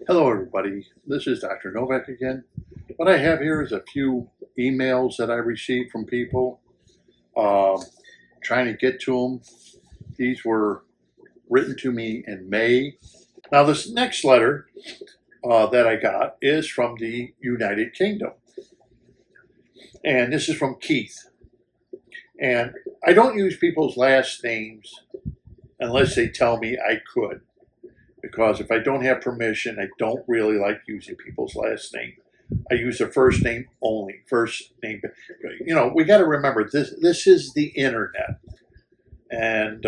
Hello, everybody. This is Dr. Novak again. What I have here is a few emails that I received from people trying to get to them. These were written to me in May. Now, this next letter that I got is from the United Kingdom. And this is from Keith. And I don't use people's last names unless they tell me I could. Because if I don't have permission, I don't really like using people's last name. I use their first name only. First name. You know, we got to remember this is the internet, and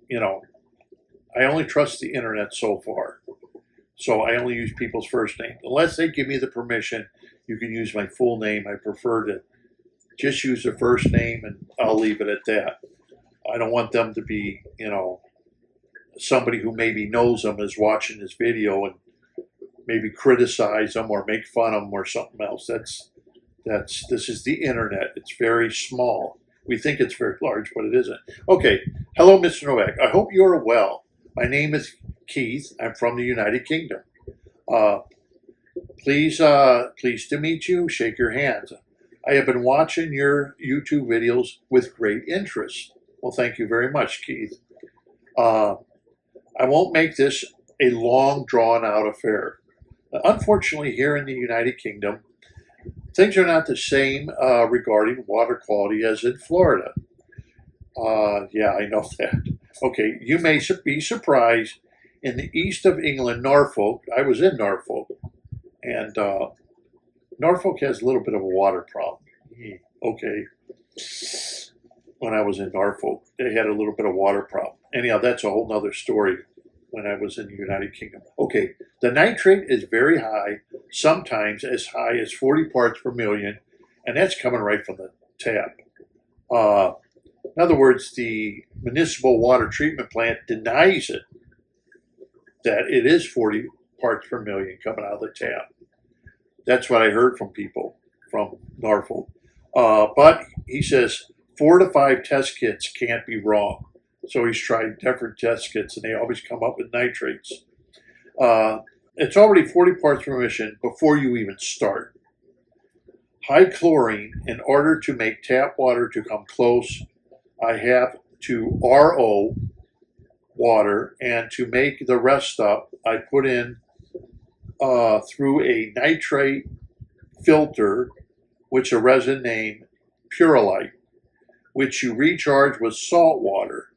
you know, I only trust the internet so far. So I only use people's first name unless they give me the permission. You can use my full name. I prefer to just use their first name, and I'll leave it at that. I don't want them to be, you know, somebody who maybe knows them is watching this video and maybe criticize them or make fun of them or something else. This is the internet. It's very small. We think it's very large, but it isn't. Okay. Hello, Mr. Novak. I hope you are well. My name is Keith. I'm from the United Kingdom. Pleased to meet you. Shake your hands. I have been watching your YouTube videos with great interest. Well, thank you very much, Keith. I won't make this a long, drawn-out affair. Unfortunately, here in the United Kingdom, things are not the same regarding water quality as in Florida. Yeah, I know that. Okay, you may be surprised. In the east of England, Norfolk, I was in Norfolk, and Norfolk has a little bit of a water problem. Okay. When I was in Norfolk, they had a little bit of water problem. Anyhow, that's a whole nother story when I was in the United Kingdom. Okay, the nitrate is very high, sometimes as high as 40 parts per million, and that's coming right from the tap. In other words, the municipal water treatment plant denies it, that it is 40 parts per million coming out of the tap. That's what I heard from people from Norfolk. But he says 4 to 5 test kits can't be wrong. So he's tried different test kits, and they always come up with nitrates. It's already 40 parts per million before you even start. High chlorine, in order to make tap water to come close, I have to RO water, and to make the rest up, I put in through a nitrate filter, which a resin named Purolite, which you recharge with salt water.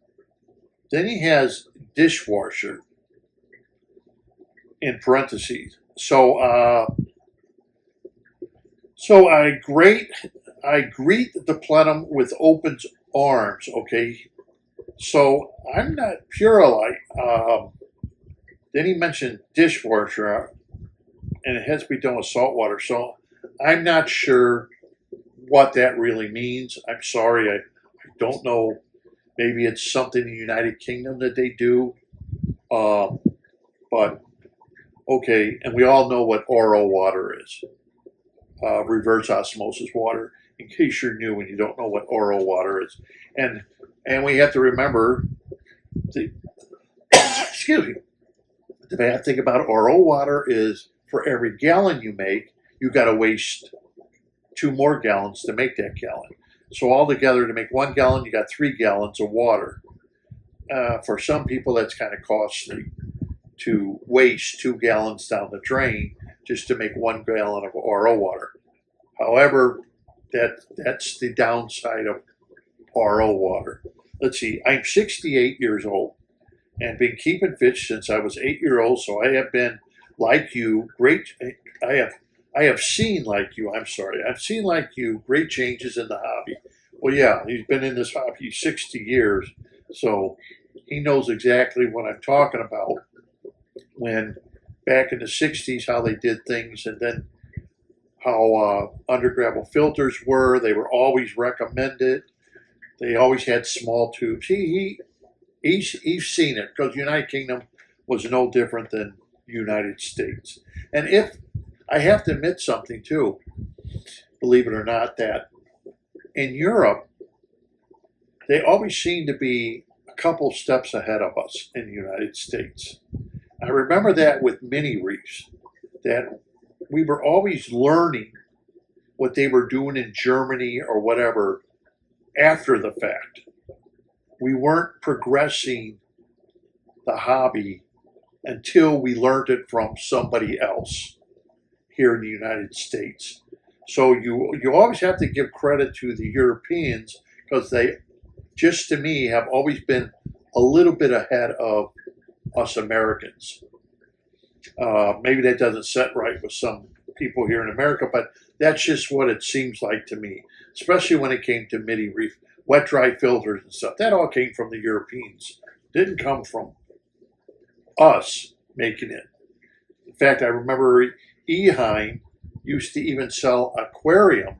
Then he has dishwasher in parentheses. So I greet the plenum with open arms. Okay, so I'm not Purolite. Then he mentioned dishwasher, and it has to be done with salt water. So I'm not sure what that really means. I'm sorry, I don't know. Maybe it's something in the United Kingdom that they do. But, okay, and we all know what RO water is, reverse osmosis water, in case you're new and you don't know what RO water is. And we have to remember, excuse me, the bad thing about RO water is for every gallon you make, you got to waste 2 more gallons to make that gallon. So altogether, to make 1 gallon, you got 3 gallons of water. For some people, that's kind of costly to waste 2 gallons down the drain just to make 1 gallon of RO water. However, that's the downside of RO water. Let's see, I'm 68 years old and been keeping fish since I was 8-year-old, so I have been like you, I have seen like you, I've seen like you great changes in the hobby. Well, yeah, he's been in this hobby 60 years, so he knows exactly what I'm talking about. When back in the 60s, how they did things, and then how undergravel filters were. They were always recommended. They always had small tubes. He's seen it, because the United Kingdom was no different than the United States. And if I have to admit something too, believe it or not, that in Europe, they always seem to be a couple steps ahead of us in the United States. I remember that with mini reefs, that we were always learning what they were doing in Germany or whatever after the fact. We weren't progressing the hobby until we learned it from somebody else here in the United States. So you always have to give credit to the Europeans because they, just to me, have always been a little bit ahead of us Americans. Maybe that doesn't set right with some people here in America, but that's just what it seems like to me, especially when it came to mini reef, wet dry filters and stuff. That all came from the Europeans. Didn't come from us making it. In fact, I remember Eheim used to even sell Aquarium,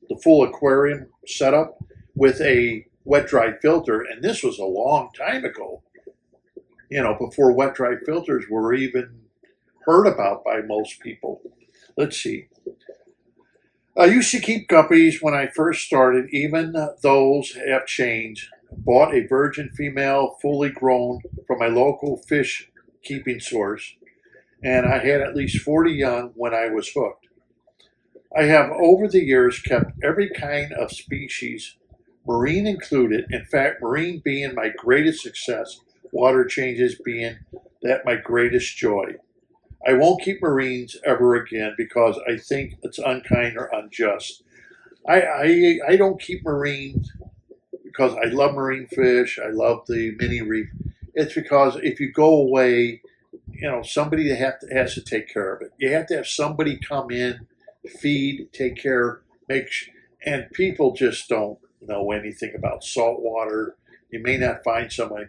the full Aquarium setup with a wet dry filter, and this was a long time ago, before wet dry filters were even heard about by most people. Let's see. I used to keep guppies when I first started. Even those have changed. Bought a virgin female, fully grown, from my local fish keeping source, and I had at least 40 young when I was hooked. I have over the years kept every kind of species, marine included. In fact, marine being my greatest success, water changes being that my greatest joy. I won't keep marines ever again because I think it's unkind or unjust. I don't keep marines because I love marine fish. I love the mini reef. It's because if you go away, somebody has to take care of it. You have to have somebody come in, feed, take care, and people just don't know anything about salt water. You may not find somebody.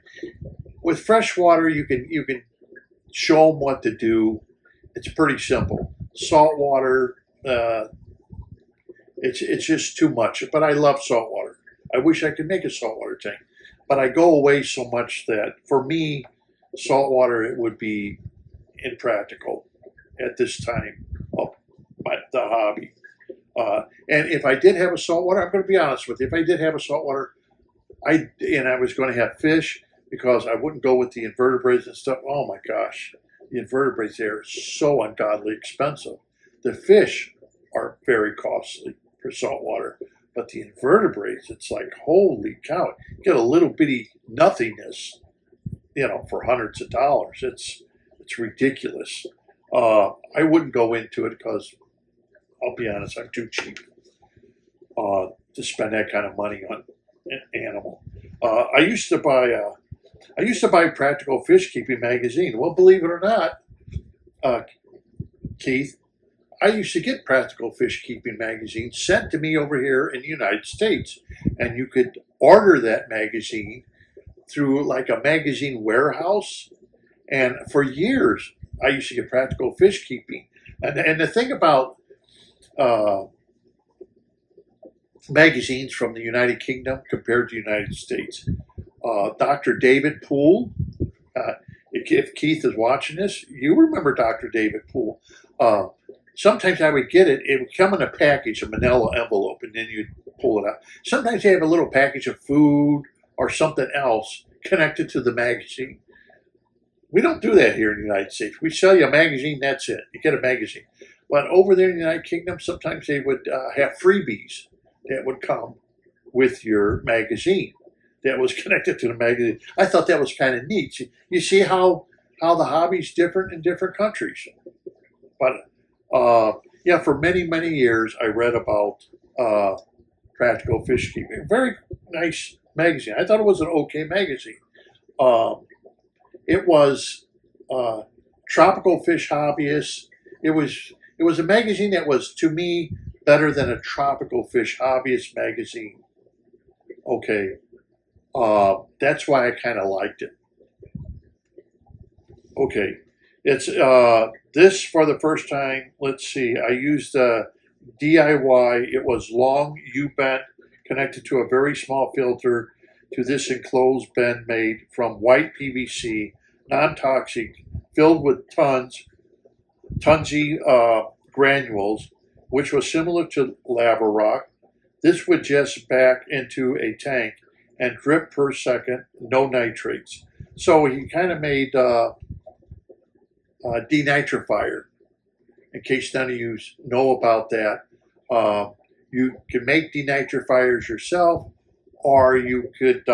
With fresh water, you can show them what to do. It's pretty simple. Salt water, it's just too much. But I love salt water. I wish I could make a saltwater tank. But I go away so much that for me, saltwater, it would be impractical at this time of the hobby. And if I did have a saltwater, I'm going to be honest with you. If I did have a saltwater, I was going to have fish because I wouldn't go with the invertebrates and stuff. Oh my gosh, the invertebrates there are so ungodly expensive. The fish are very costly for saltwater. But the invertebrates, it's like, holy cow, you get a little bitty nothingness, for hundreds of dollars. It's ridiculous. I wouldn't go into it because, I'll be honest, I'm too cheap to spend that kind of money on an animal. I used to buy Practical Fish Keeping magazine. Well, believe it or not, Keith, I used to get Practical Fish Keeping magazine sent to me over here in the United States. And you could order that magazine through like a magazine warehouse. And for years, I used to get Practical Fish Keeping. And the thing about magazines from the United Kingdom compared to the United States, Dr. David Poole, if Keith is watching this, you remember Dr. David Poole. Sometimes I would get it. It would come in a package, a manila envelope, and then you'd pull it out. Sometimes they have a little package of food or something else connected to the magazine. We don't do that here in the United States. We sell you a magazine, that's it. You get a magazine. But over there in the United Kingdom, sometimes they would have freebies that would come with your magazine that was connected to the magazine. I thought that was kind of neat. You see how the hobby's different in different countries. But for many, many years, I read about Practical Fish Keeping. Very nice magazine. I thought it was an okay magazine. It was Tropical Fish Hobbyist. It was a magazine that was, to me, better than a Tropical Fish Hobbyist magazine. Okay. That's why I kind of liked it. Okay. It's this for the first time. Let's see. I used DIY. It was long U-bent connected to a very small filter to this enclosed bend made from white PVC, non-toxic, filled with tonsy granules, which was similar to lava rock. This would just back into a tank and drip per second, no nitrates. So he kind of made denitrifier. In case none of you know about that, you can make denitrifiers yourself, or you could,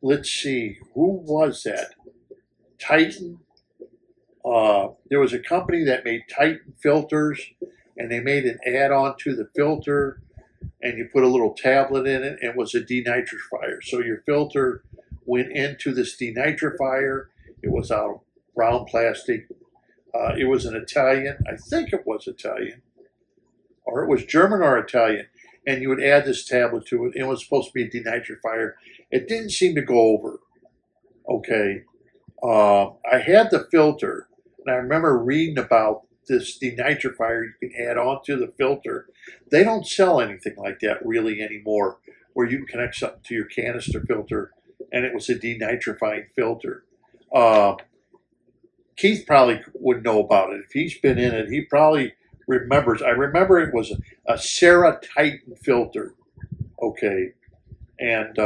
let's see, who was that? Titan. There was a company that made Titan filters, and they made an add-on to the filter, and you put a little tablet in it, and it was a denitrifier. So your filter went into this denitrifier. It was out of brown plastic. It was an Italian, I think it was Italian, or it was German or Italian, and you would add this tablet to it. It was supposed to be a denitrifier. It didn't seem to go over. Okay. I had the filter, and I remember reading about this denitrifier you can add on to the filter. They don't sell anything like that really anymore, where you can connect something to your canister filter, and it was a denitrifying filter. Keith probably would know about it. If he's been in it, he probably remembers. I remember it was a Sarah Titan filter, okay, and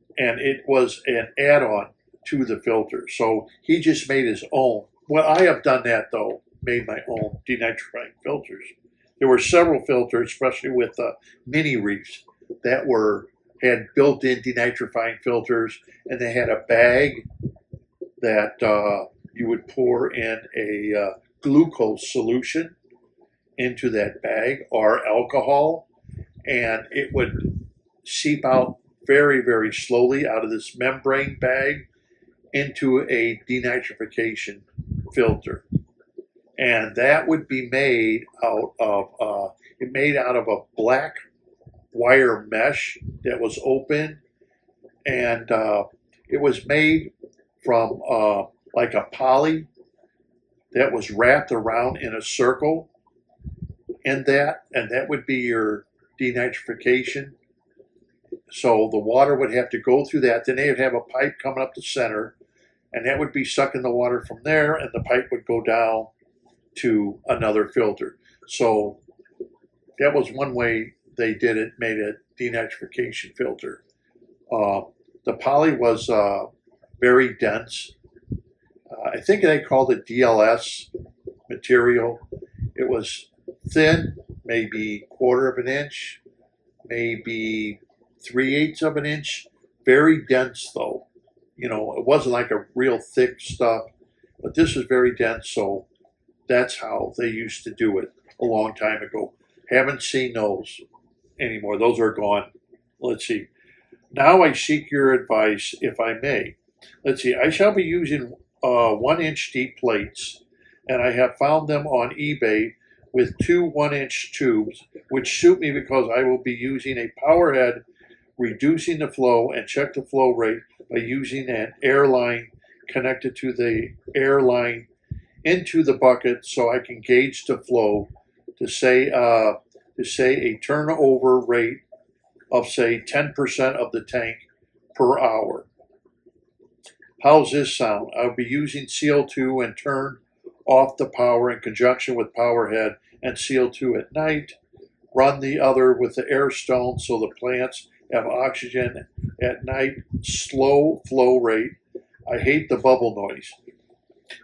it was an add-on to the filter. So he just made his own. Well, I have done that though, made my own denitrifying filters. There were several filters, especially with mini reefs, that had built-in denitrifying filters, and they had a bag that you would pour in a glucose solution into that bag, or alcohol, and it would seep out very, very slowly out of this membrane bag into a denitrification filter. And that would be made out of a black wire mesh that was open, and it was made from like a poly that was wrapped around in a circle, and that would be your denitrification. So the water would have to go through that. Then they would have a pipe coming up the center, and that would be sucking the water from there, and the pipe would go down to another filter. So that was one way they did it, made a denitrification filter. The poly was very dense. I think they called it DLS material. It was thin, maybe 1/4 of an inch, maybe 3/8 of an inch. Very dense though. You know, it wasn't like a real thick stuff, but this was very dense. So that's how they used to do it a long time ago. Haven't seen those anymore. Those are gone. Let's see. Now I seek your advice, if I may. Let's see. I shall be using 1-inch deep plates, and I have found them on eBay with 2 1-inch tubes, which suit me because I will be using a power head, reducing the flow, and check the flow rate by using an air line connected to the air line into the bucket, so I can gauge the flow to say a turnover rate of say 10% of the tank per hour. How's this sound? I'll be using CO2 and turn off the power in conjunction with power head and CO2 at night. Run the other with the air stone so the plants have oxygen at night. Slow flow rate. I hate the bubble noise.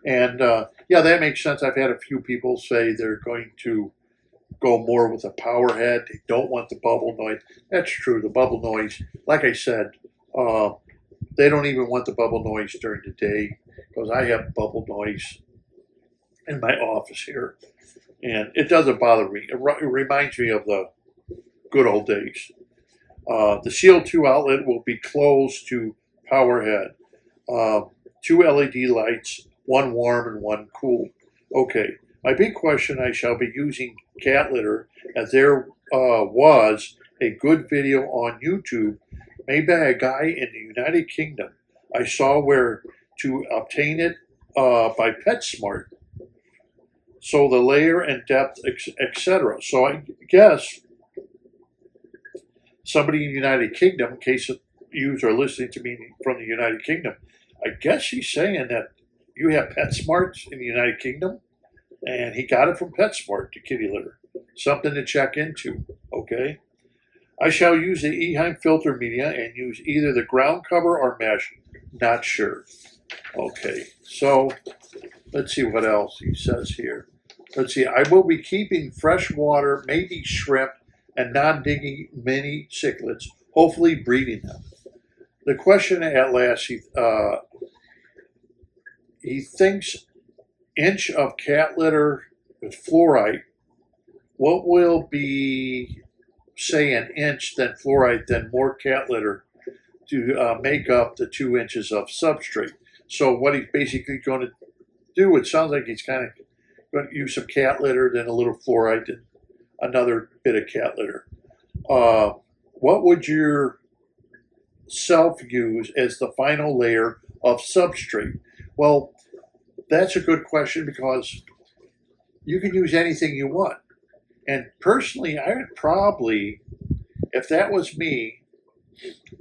And yeah, that makes sense. I've had a few people say they're going to go more with a power head. They don't want the bubble noise. That's true. The bubble noise, like I said, they don't even want the bubble noise during the day, because I have bubble noise in my office here, and it doesn't bother me. It reminds me of the good old days. The CO2 outlet will be closed to power head. 2 LED lights, 1 warm and 1 cool. Okay, my big question, I shall be using cat litter, as there was a good video on YouTube made by a guy in the United Kingdom. I saw where to obtain it by PetSmart. So the layer and depth, etc. So I guess somebody in the United Kingdom, in case you are listening to me from the United Kingdom, I guess he's saying that you have PetSmart in the United Kingdom, and he got it from PetSmart, the kitty litter. Something to check into, okay? I shall use the Eheim filter media and use either the ground cover or mesh, not sure. Okay, so let's see what else he says here. Let's see, I will be keeping fresh water, maybe shrimp, and non-digging mini cichlids, hopefully breeding them. The question at last, he thinks inch of cat litter with fluorite, what will be, say, an inch, then fluorite, then more cat litter to make up the 2 inches of substrate. So what he's basically going to do, it sounds like he's kind of going to use some cat litter, then a little fluorite, and another bit of cat litter. What would your self use as the final layer of substrate? Well, that's a good question because you can use anything you want. And personally, I would probably, if that was me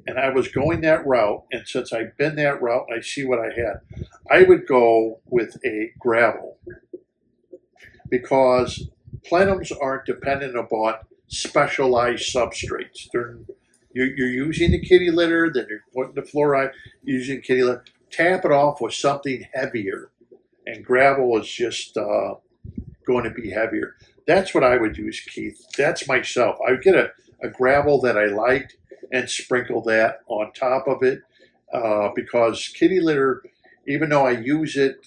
and I was going that route, and since I've been that route and I see what I had, I would go with a gravel because plenums aren't dependent upon specialized substrates. You're using the kitty litter, then you're putting the fluoride, using kitty litter. Tap it off with something heavier, and gravel is just going to be heavier. That's what I would use, Keith. That's myself. I would get a gravel that I liked and sprinkle that on top of it because kitty litter, even though I use it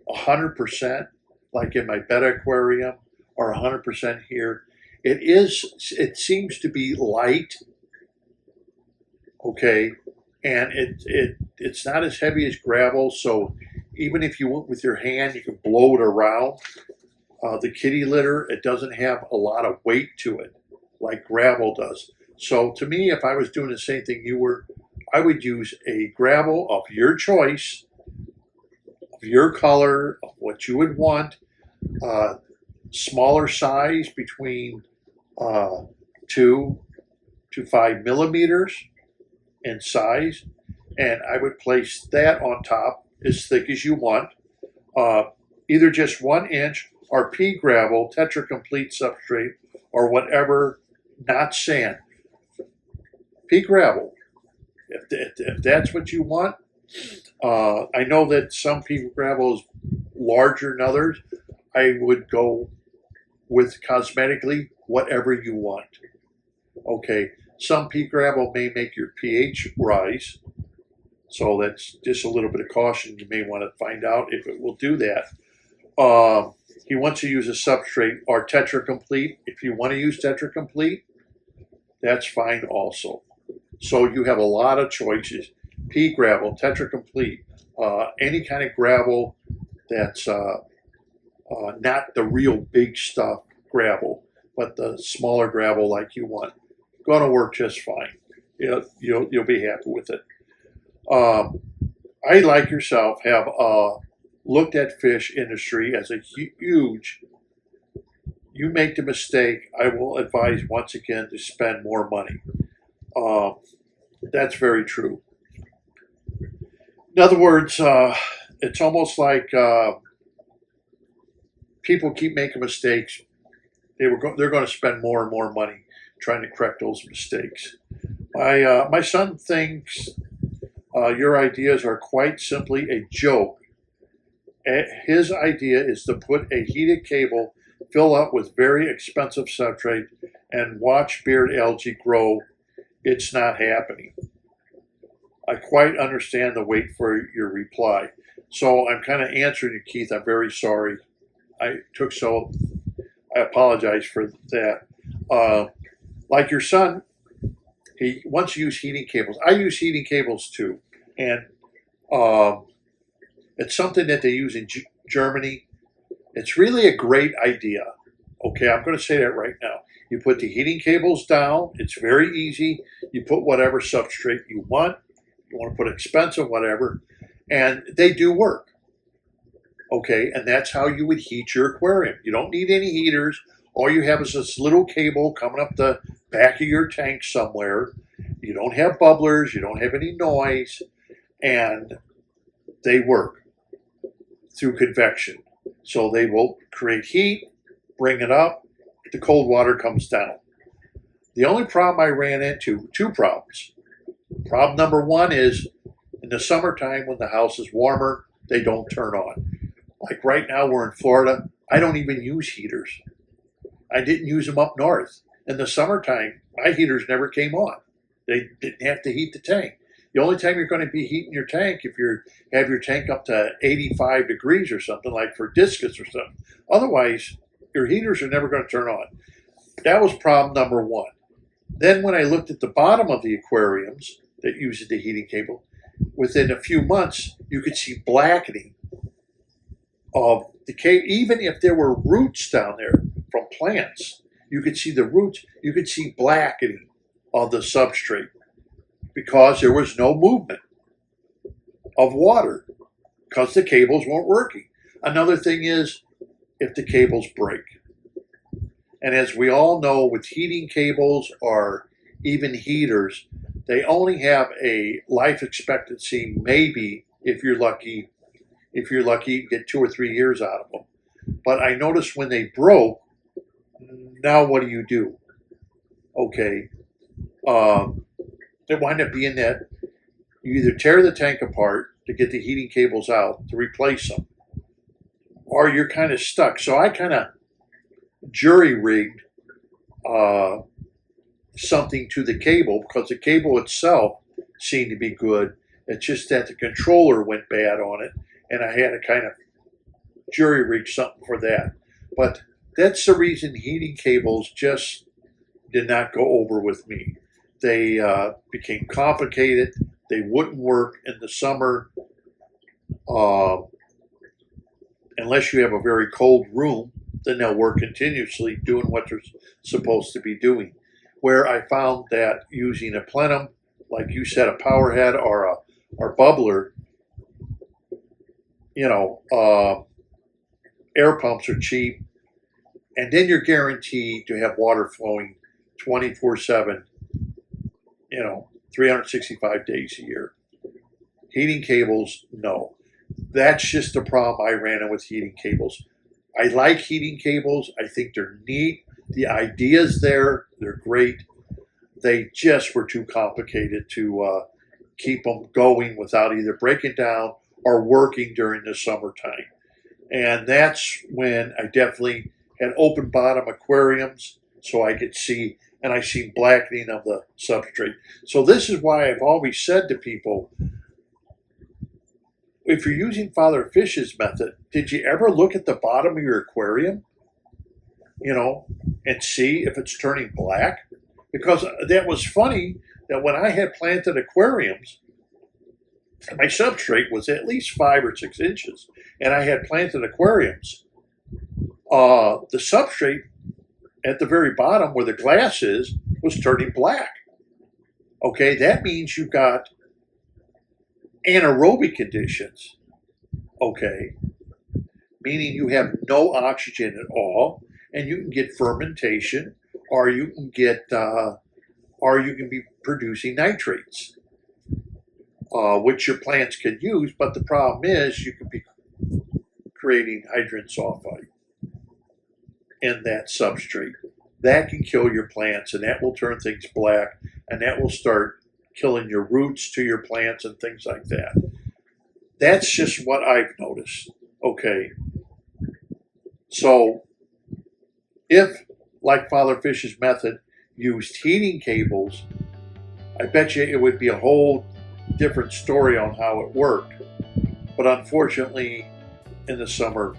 100%, like in my bed aquarium, or 100% here, it seems to be light, okay, and it's not as heavy as gravel, so even if you went with your hand, you can blow it around. The kitty litter, it doesn't have a lot of weight to it like gravel does. So to me, if I was doing the same thing you were, I would use a gravel of your choice, of your color, of what you would want, smaller size between 2 to 5 millimeters in size, and I would place that on top as thick as you want, either just 1 inch or pea gravel, tetra complete substrate, or whatever, not sand. Pea gravel, if that's what you want. I know that some pea gravel is larger than others. I would go with cosmetically whatever you want. Okay, some pea gravel may make your pH rise, so that's just a little bit of caution. You may want to find out if it will do that. He wants to use a substrate or tetra complete. If you want to use tetra complete, that's fine also. So you have a lot of choices. Pea gravel, tetra complete, any kind of gravel that's not the real big stuff gravel, but the smaller gravel like you want. Going to work just fine. You'll be happy with it. I, like yourself, have looked at fish industry as a huge. You make the mistake, I will advise once again to spend more money. That's very true. In other words, it's almost like people keep making mistakes. They're going to spend more and more money trying to correct those mistakes. My son thinks your ideas are quite simply a joke. His idea is to put a heated cable, fill up with very expensive substrate, and watch beard algae grow. It's not happening. I quite understand the wait for your reply. So I'm kind of answering you, Keith. I'm very sorry. I apologize for that. Like your son, he wants to use heating cables. I use heating cables too. And it's something that they use in Germany. It's really a great idea. Okay, I'm going to say that right now. You put the heating cables down. It's very easy. You put whatever substrate you want. You want to put expensive, whatever. And they do work. Okay, and that's how you would heat your aquarium. You don't need any heaters. All you have is this little cable coming up the back of your tank somewhere. You don't have bubblers. You don't have any noise. And they work through convection. So they will create heat, bring it up, the cold water comes down. The only problem I ran into, 2 problems. Problem number 1 is In the summertime, when the house is warmer, they don't turn on. Like right now, we're in Florida. I don't even use heaters. I didn't use them up north. In the summertime, my heaters never came on. They didn't have to heat the tank. The only time you're going to be heating your tank if you have your tank up to 85 degrees or something, like for discus or something. Otherwise, your heaters are never going to turn on. That was problem number one. Then when I looked at the bottom of the aquariums that use the heating cable, within a few months, you could see blackening of the cable. Even if there were roots down there from plants, you could see the roots, you could see blackening of the substrate because there was no movement of water because the cables weren't working. Another thing is if the cables break. And as we all know, with heating cables or even heaters, they only have a life expectancy, maybe, if you're lucky, you get 2 or 3 years out of them. But I noticed when they broke, now what do? Okay, it wind up being that you either tear the tank apart to get the heating cables out to replace them, or you're kind of stuck. So I kind of jury-rigged something to the cable because the cable itself seemed to be good. It's just that the controller went bad on it, and I had to kind of jury-rig something for that. But that's the reason heating cables just did not go over with me. They became complicated. They wouldn't work in the summer unless you have a very cold room. Then they'll work continuously doing what they're supposed to be doing. Where I found that using a Plenum, like you said, a power head or a bubbler, air pumps are cheap, and then you're guaranteed to have water flowing 24/7, 365 days a year. Heating cables, no. That's just the problem I ran into with heating cables. I like heating cables. I think they're neat. The idea's there. They're great. They just were too complicated to keep them going without either breaking down or working during the summertime. And that's when I definitely had open bottom aquariums so I could see, and I see blackening of the substrate. So this is why I've always said to people, if you're using Father Fish's method, did you ever look at the bottom of your aquarium, and see if it's turning black? Because that was funny that when I had planted aquariums, my substrate was at least 5 or 6 inches, and I had planted aquariums. The substrate at the very bottom where the glass is was turning black. Okay, that means you've got anaerobic conditions, okay, meaning you have no oxygen at all, and you can get fermentation, or you can be producing nitrates, which your plants can use. But the problem is you could be creating hydrogen sulfide in that substrate. That can kill your plants, and that will turn things black, and that will start killing your roots to your plants and things like that. That's just what I've noticed. Okay. So if, like Father Fish's method, used heating cables, I bet you it would be a whole different story on how it worked. But unfortunately, in the summer,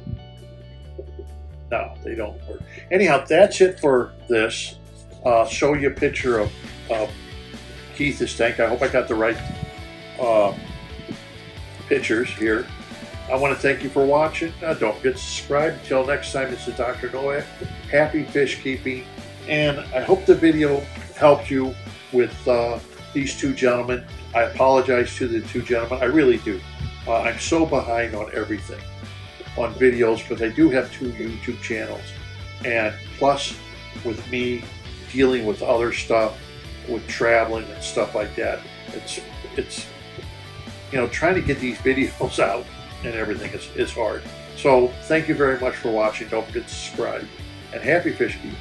no, they don't work. Anyhow, that's it for this. Show you a picture of Keith's tank. I hope I got the right pictures here. I want to thank you for watching. Don't forget to subscribe. Until next time, this is Dr. Novak. Happy fish keeping. And I hope the video helped you with these two gentlemen. I apologize to the two gentlemen. I really do. I'm so behind on everything, on videos, because I do have 2 YouTube channels. And plus, with me dealing with other stuff, with traveling and stuff like that, it's trying to get these videos out and everything is hard. So thank you very much for watching. Don't forget to subscribe, and happy fish keeping.